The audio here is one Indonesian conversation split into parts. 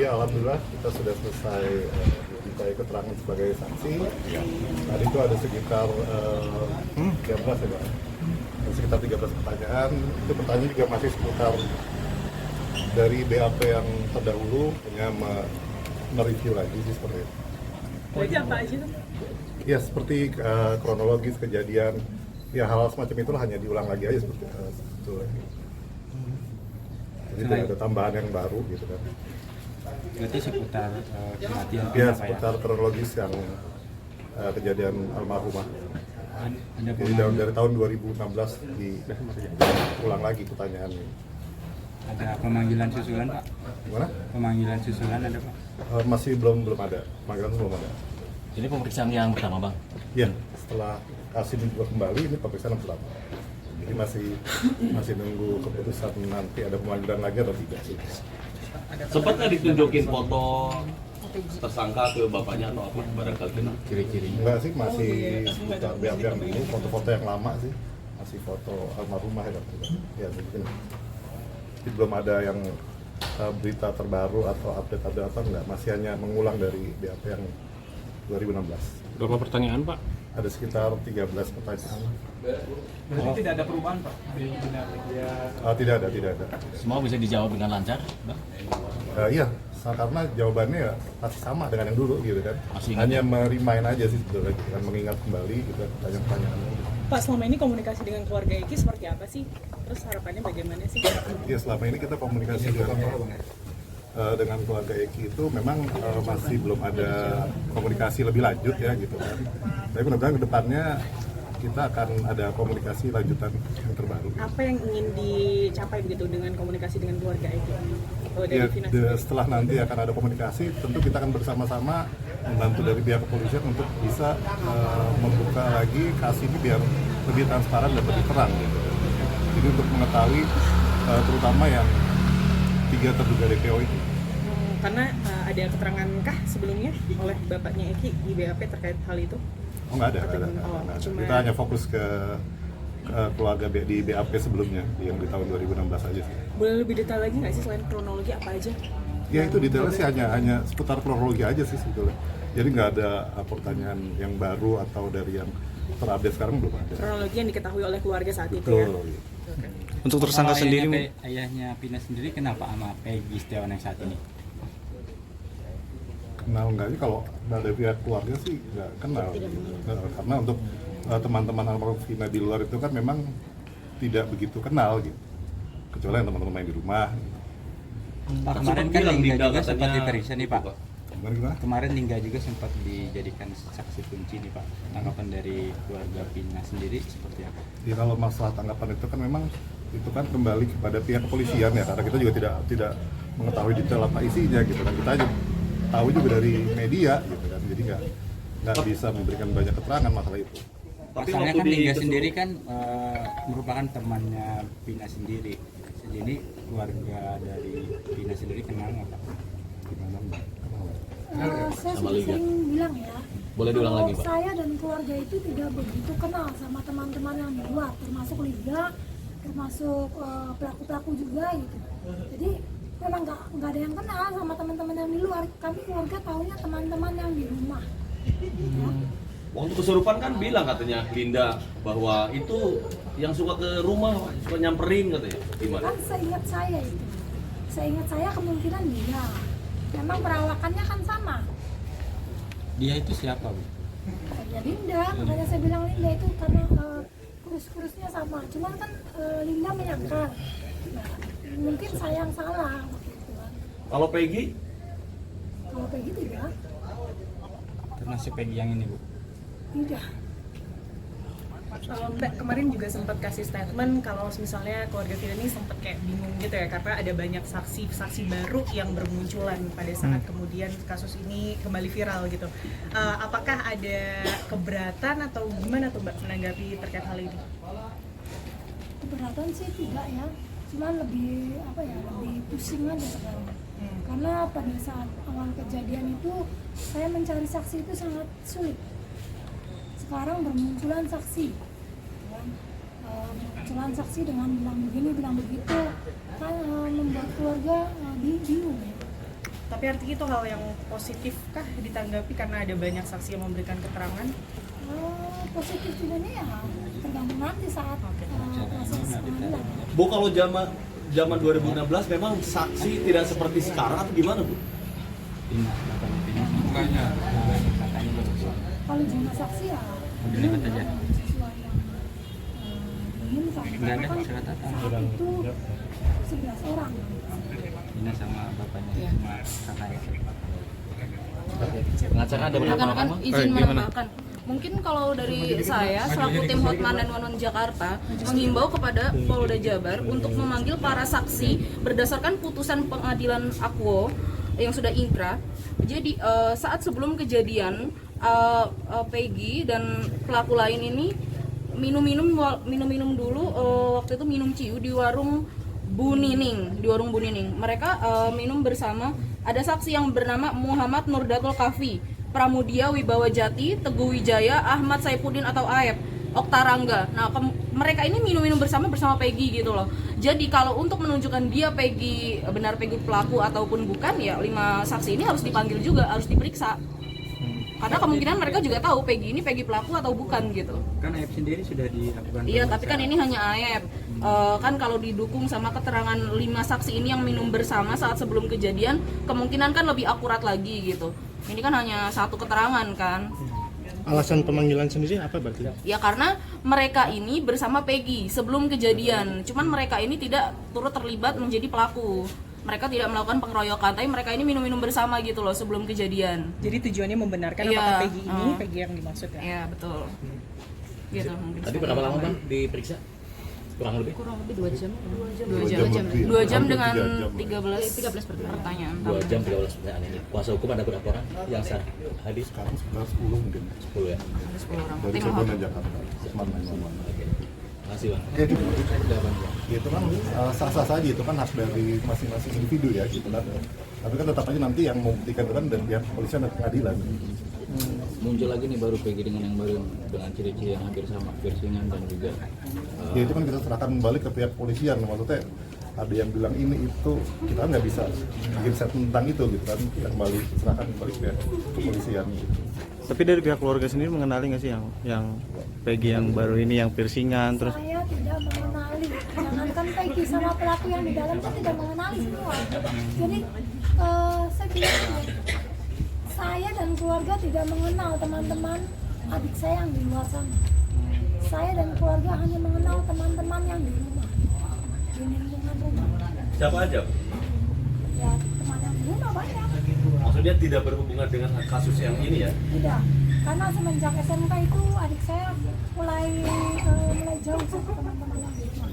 Ya, alhamdulillah kita sudah selesai dimintai keterangan sebagai saksi. Tadi itu ada sekitar 13 ya Pak. Ada sekitar 13 pertanyaan. Itu pertanyaan juga masih seputar dari BAP yang terdahulu, hanya mereview lagi sih seperti itu. Berarti apa aja tuh? Ya seperti kronologis kejadian, ya hal semacam itu hanya diulang lagi aja seperti itu. Jadi tidak ada tambahan yang baru gitu kan. Berarti seputar kematian Ya Pak, seputar kronologis yang kejadian almarhumah. Ada Jadi dari tahun 2016 diulang lagi pertanyaannya. ada pemanggilan susulan Pak? Gimana? Pemanggilan susulan ada Pak? Masih belum ada. Panggilan belum ada. Ini pemeriksaan yang pertama, Bang? Ya, setelah kasih dibuka kembali ini pemeriksaan yang pertama. Jadi masih nunggu keputusan nanti ada pemanggilan lagi atau tidak sih. Sempat nggak ditunjukin foto tersangka ke bapaknya atau apa barangkali kenal Ciri-ciri. Enggak sih, masih seputar BAP yang dulu, foto-foto yang lama sih. Masih foto almarhumah ya mungkin. Jadi belum ada yang berita terbaru atau update apa enggak, masih hanya mengulang dari BAP yang 2016. Berapa pertanyaan, Pak? Ada sekitar 13 pertanyaan. Berarti tidak ada perubahan Pak? Tidak ada. Semua bisa dijawab dengan lancar, Bang? Iya, karena jawabannya ya pasti sama dengan yang dulu gitu kan. Masih ingat Hanya ya? merimain aja sih sebetulnya, kan mengingat kembali gitu kan, pertanyaan-pertanyaan. Pak, selama ini komunikasi dengan keluarga Eki seperti apa sih? Terus harapannya bagaimana sih? Ya selama ini kita komunikasi dengan keluarga Eki itu memang masih belum ada komunikasi lebih lanjut ya gitu kan. Tapi mudah-mudahan ke depannya kita akan ada komunikasi lanjutan yang terbaru. Apa yang ingin dicapai begitu dengan komunikasi dengan keluarga Eki? Oh, dari Ya, Vina setelah nanti akan ada komunikasi, tentu kita akan bersama-sama membantu dari pihak kepolisian untuk bisa membuka lagi kasus ini biar lebih transparan dan lebih terang gitu. Jadi untuk mengetahui terutama yang 3 terduga DPO itu. Karena ada keterangan kah sebelumnya oleh bapaknya Eki di BAP terkait hal itu? Oh nggak ada. Cuma... Kita hanya fokus ke keluarga di BAP sebelumnya yang di tahun 2016 aja sih. Boleh lebih detail lagi nggak sih selain kronologi apa aja? Ya itu detailnya sih hanya seputar kronologi aja sih sebetulnya. Jadi nggak ada pertanyaan yang baru atau dari yang terupdate sekarang belum ada. Kronologi yang diketahui oleh keluarga saat itu ya? Betul. Untuk tersangka Kalau sendiri, ayahnya Vina sendiri kenapa sama Peggy Setiawan yang saat ini? Kenal nggak sih, kalau dari pihak keluarga sih nggak kenal. Karena untuk teman-teman almarhum Vina di luar itu kan memang tidak begitu kenal gitu. Kecuali yang teman-teman yang di rumah. Pak, kemarin kan Lingga juga sempat diperiksa nih Pak. Gimana? Kemarin Lingga juga sempat dijadikan saksi kunci nih Pak. Tanggapan dari keluarga Vina sendiri seperti apa? Ya kalau masalah tanggapan itu kan memang itu kan kembali kepada pihak kepolisian ya, karena kita juga tidak mengetahui detail apa isinya gitu kan. Kita aja tahu juga dari media gitu kan, jadi nggak bisa memberikan banyak keterangan masalah itu. Pasalnya kan Lingga sendiri kan merupakan temannya Vina sendiri. Jadi keluarga dari Vina sendiri kenal nggak Pak? Gimana Mbak? Saya sering bilang ya, Boleh diulang lagi, Pak? saya dan keluarga itu tidak begitu kenal sama teman-teman yang di luar, termasuk Lingga, termasuk pelaku-pelaku juga gitu. Jadi memang nggak ada yang kenal sama teman-teman yang di luar. Kami keluarga taunya teman-teman yang di rumah. Ya. waktu kesurupan kan bilang katanya Linda bahwa itu yang suka ke rumah suka nyamperin katanya gimana? Kan seingat saya itu, seingat saya kemungkinan dia. Memang perawakannya kan sama. Dia itu siapa Bu? Ya Linda, makanya saya bilang Linda itu karena kurus-kurusnya sama. Cuman kan Linda menyangkal. Nah, mungkin saya yang salah gitu kan. Kalau Peggy? Kalau Peggy tidak. Termasuk Peggy yang ini Bu? Tidak. Mbak kemarin juga sempat kasih statement kalau misalnya keluarga Vina ini sempat kayak bingung gitu ya, karena ada banyak saksi baru yang bermunculan pada saat kemudian kasus ini kembali viral gitu. Apakah ada keberatan atau gimana tuh Mbak menanggapi terkait hal ini? Keberatan sih tidak ya, cuman lebih lebih pusing aja sekarang. Karena pada saat awal kejadian itu saya mencari saksi itu sangat sulit. Sekarang bermunculan saksi, bermunculan saksi dengan bilang begini bilang begitu, kan membuat keluarga bingung ya. Tapi artinya itu hal yang positif kah ditanggapi karena ada banyak saksi yang memberikan keterangan? Positif tidaknya ya tergantung nanti saat proses pengadilan. Bu, kalau zaman 2016 memang saksi tidak seperti sekarang atau gimana, Bu? Makanya bagus. Kalau jumlah saksi ya Dilihat aja. sesuai yang diinginkan. Nggak ada, Kan saya katakan. saat itu 11 orang. Ini sama bapaknya, Iya. sama kakaknya. Pengacara ada berapa Rekan-rekan orang? izin gimana? menambahkan. Mungkin kalau dari saya selaku tim Hotman 911 Jakarta mengimbau kepada Polda Jabar untuk memanggil para saksi berdasarkan putusan pengadilan Akwo yang sudah inkrah. Jadi saat sebelum kejadian Peggy dan pelaku lain ini minum dulu, waktu itu minum ciu di warung Bu Nining, Mereka minum bersama. Ada saksi yang bernama Muhammad Nurdatul Kafi, Pramudia Wibawa Jati, Teguh Wijaya, Ahmad Saifuddin atau Aep, Oktarangga. Nah, mereka ini minum bersama Peggy gitu loh. Jadi kalau untuk menunjukkan dia benar Peggy pelaku ataupun bukan, ya 5 saksi ini harus dipanggil juga, harus diperiksa. Karena kemungkinan mereka juga tahu Peggy ini Peggy pelaku atau bukan gitu. Kan Aep sendiri sudah dilakukan. Iya, tapi kan ini hanya Aep. Kan kalau didukung sama keterangan 5 saksi ini yang minum bersama saat sebelum kejadian, kemungkinan kan lebih akurat lagi gitu. Ini kan hanya satu keterangan kan. Alasan pemanggilan sendiri apa berarti? Ya karena mereka ini bersama Peggy sebelum kejadian. Cuman mereka ini tidak turut terlibat menjadi pelaku. Mereka tidak melakukan pengeroyokan, tapi mereka ini minum bersama gitu loh sebelum kejadian. Jadi tujuannya membenarkan Iya. apakah Peggy ini Peggy yang dimaksud ya? Iya, betul. Gitu mungkin. Tadi berapa lama bang diperiksa? Kurang lebih? Kurang lebih 2 jam. 2 2 jam. lebih. 2 jam Hampir dengan 3 jam. 13 pertanyaan. 2 jam 13 pertanyaan ini. Kuasa hukum ada berapa orang yang sah hadir? Sekarang sekitar 10 mungkin. 10 ya. Ada 10 orang. Dari Tim Cirebon dan Jakarta. Hotman 911. Oke. Makasih bang. Oke, itu kan sah-sah saja, itu kan hak dari masing-masing individu ya gitu kan. Tapi kan tetap aja nanti yang membuktikan itu kan dari pihak kepolisian dan pengadilan. Muncul lagi nih baru Peggy dengan yang baru dengan ciri-ciri yang hampir sama, piercingan dan juga Ya itu kan kita serahkan balik ke pihak kepolisian. Maksudnya ada yang bilang ini itu, kita kan nggak bisa bikin set tentang itu gitu kan. Kita kembali serahkan balik ke pihak kepolisian gitu. Tapi dari pihak keluarga sendiri mengenali nggak sih yang Peggy yang baru ini yang piercingan terus? Saya tidak mengenali, jangankan Peggy sama pelaku yang di dalam pun tidak mengenali semua. Jadi saya bilang saya dan keluarga tidak mengenal teman-teman adik saya yang di luar sana. Saya dan keluarga hanya mengenal teman-teman yang di rumah, di lingkungan rumah. Siapa aja? Ya teman yang di rumah banyak. Maksudnya tidak berhubungan dengan kasus yang ini ya? Tidak, karena semenjak SMK itu adik saya mulai jauh sih teman-teman yang di rumah.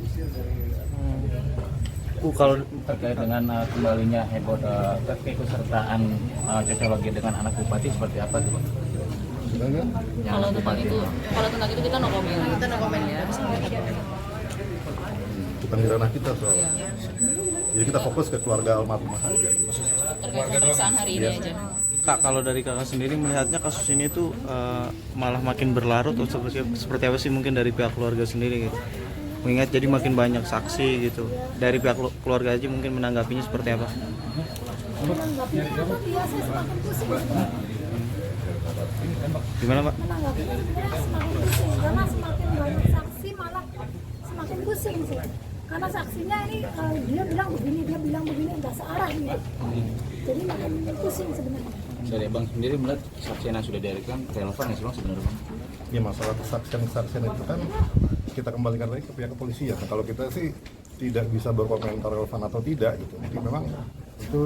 Kalau terkait dengan kembalinya heboh keikutsertaan cocologi dengan anak bupati seperti apa tuh bang? Sebenarnya Kalau tentang itu kita no comment. Kita no comment ya. bukan di ranah kita soalnya. Jadi kita fokus ke keluarga almarhumah saja. Gitu. Terkait pemeriksaan hari ini aja. Kak, kalau dari kakak sendiri melihatnya kasus ini tuh malah makin berlarut atau seperti apa sih mungkin dari pihak keluarga sendiri gitu? Mengingat jadi makin banyak saksi gitu. Dari pihak keluarga aja mungkin menanggapinya seperti apa? Menanggapinya apa biasa semakin pusing sebenarnya. Gimana Pak? Menanggapinya sebenarnya semakin pusing karena semakin banyak saksi malah semakin pusing sih. Karena saksinya ini dia bilang begini nggak searah gitu. Jadi makin pusing sebenarnya. Dari bang sendiri melihat saksi yang sudah dihadirkan relevan ya sih bang sebenarnya bang? Ya masalah kesaksian itu kan kita kembalikan lagi ke pihak kepolisian. Kalau kita sih tidak bisa berkomentar relevan atau tidak gitu. Jadi memang itu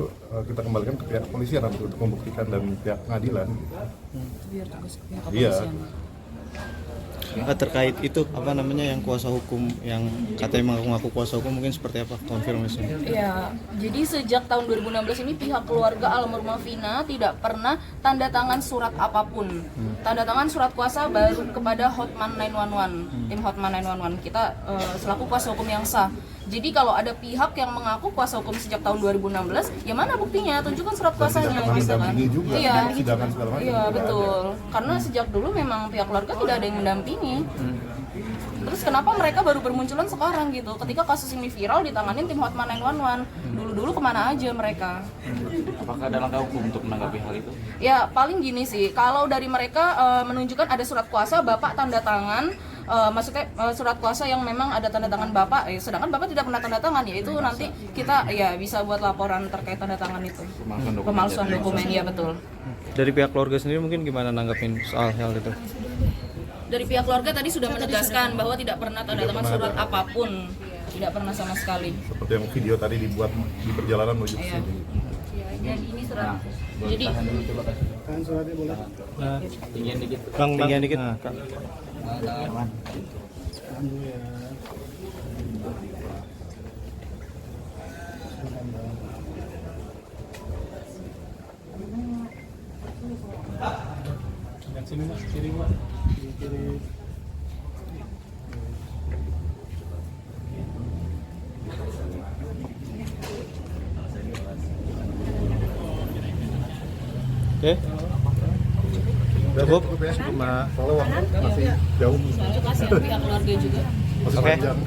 kita kembalikan ke pihak kepolisian untuk membuktikan dan pihak pengadilan. Biar tugas pihak Iya. kepolisian. Terkait itu apa namanya yang kuasa hukum yang katanya mengaku kuasa hukum mungkin seperti apa konfirmasinya? Ya, jadi sejak tahun 2016 ini pihak keluarga almarhumah Vina tidak pernah tanda tangan surat apapun. Tanda tangan surat kuasa baru kepada Hotman 911, tim Hotman 911. Kita selaku kuasa hukum yang sah. Jadi kalau ada pihak yang mengaku kuasa hukum sejak tahun 2016, ya mana buktinya? Tunjukkan surat kuasanya pernah gitu kan. mendampingi juga, Iya, sidangan segala macam iya juga betul. Karena sejak dulu memang pihak keluarga tidak ada yang mendampingi. Terus kenapa mereka baru bermunculan sekarang gitu? Ketika kasus ini viral ditanganin tim Hotman 911. Dulu-dulu kemana aja mereka? Apakah ada langkah hukum untuk menanggapi hal itu? Ya paling gini sih, kalau dari mereka menunjukkan ada surat kuasa Bapak tanda tangan, maksudnya surat kuasa yang memang ada tanda tangan Bapak, sedangkan Bapak tidak pernah tanda tangan, ya itu nanti kita ya bisa buat laporan terkait tanda tangan itu. Pemalsuan dokumen, ya betul. Dari pihak keluarga sendiri mungkin gimana nanggapin soal hal itu? Dari pihak keluarga tadi sudah menegaskan bahwa tidak pernah tanda tangan surat apapun, tidak pernah sama sekali. Seperti yang video tadi dibuat di perjalanan menuju ke Iya. sini. Dan ini surat. Jadi Tinggian dikit. Tinggian dikit. Kak. Dan sini mas, kiri mas, kiri. Oke. Cukup. Ya, cuma soalnya waktu masih jauh, terima kasih pihak keluarga juga. masih Oke. panjang.